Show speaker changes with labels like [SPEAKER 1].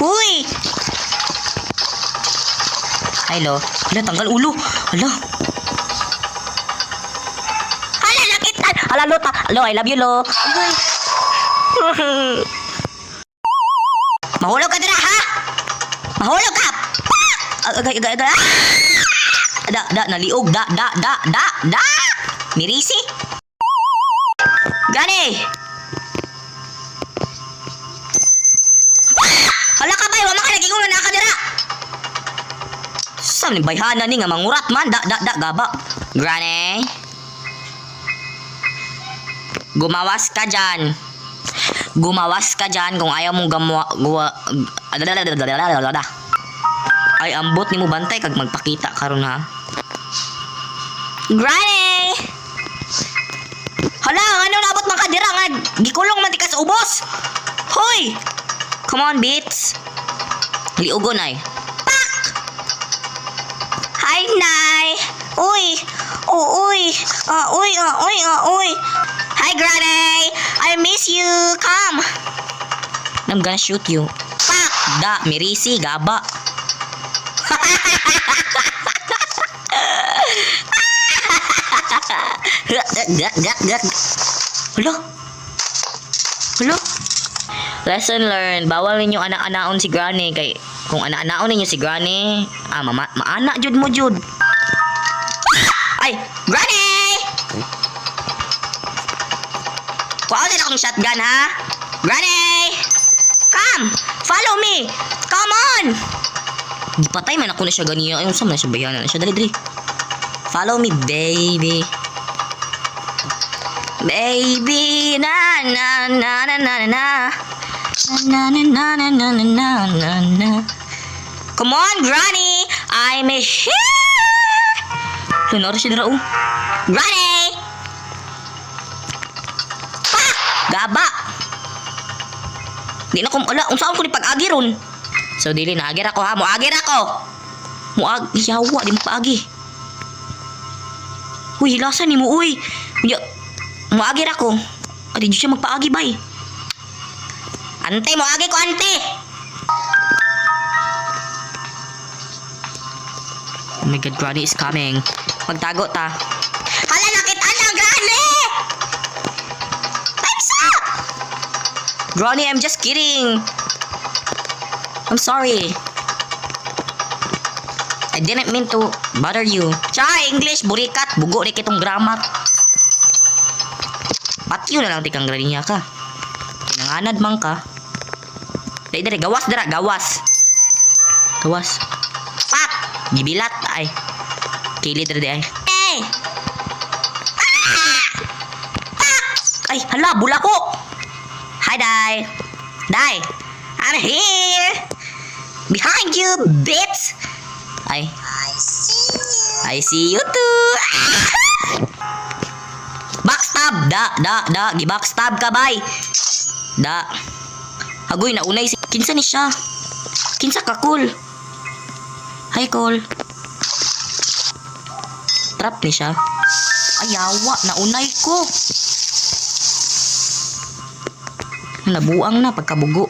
[SPEAKER 1] Huy! Hello. Hala, tanggal ulo. Hala. Hala, nakita. Hala, lo. Lo, I love you, lo. Mahulog ka dira, ha? Mahulog ka! Naliog. Mirisi. Gani. Hala ka bay, wala ka nagingon na ka dira. Saan ni bayhana ni nga mangurat man, gaba. Granny. Gumawas ka dyan kung ayaw mong ay ambot ni mo bantay kag magpakita karon ha. Granny! Hala, ano nabot man ka dira nga gikulong man ti ka sa ubos. Hoy! Come on, Beats. Liugon ay. Pak! Hi, Nay. Uy. Uy. Hi, Granny. I miss you. Come. I'm gonna shoot you. Pak! Da, mirisi, gaba. Hello? Lesson learned. Bawal ninyo anak-anaon si Granny. Kay kung anak-anaon ninyo si Granny, maana jud mo jud. Ay, Granny! Kuha din akong shotgun, ha? Granny! Come! Follow me! Come on! Di patay man ako na siya ganiya. Ayun, saan na siya bayanan na siya? Dali. Follow me, baby. Baby, na. Come on, Granny! I'm here! Lunor siya dira, Granny! Pa! Gaba! Di na unsaan ko ni pag-agi ron. So, dili na, agir ako ha. Muagir ako! Yawa, di mo paagi. Uy, hilasan ni mo, uy. Muagir ako. Adi siya magpaagi, bay. Ante, muagi ko, ante! Oh my God, Granny is coming. Magtago ta. Hala, nakita na, Granny! Time's up! Granny, I'm just kidding. I'm sorry. I didn't mean to bother you. Tsaka English, burikat, bugo rin kitong grammar. Patyo na lang tikang Granny niya ka. Kinanganad man ka. Dari, gawas dara, gawas. Pak! Gibilat, ay. Kilid dara, ay. Hey! Pak! Ay, hala, bula ko. Hi, Dai. Dai, I'm here. Behind you, bitch. Ay. I see you too. Backstab, da. Gibackstab ka, bay. Da. Hagoy, naunay si... Kinsa ni siya? Kinsa ka, Cole? Hi, Cole. Trap ni siya. Ayawa, naunay ko. Nabuang na pagkabugo.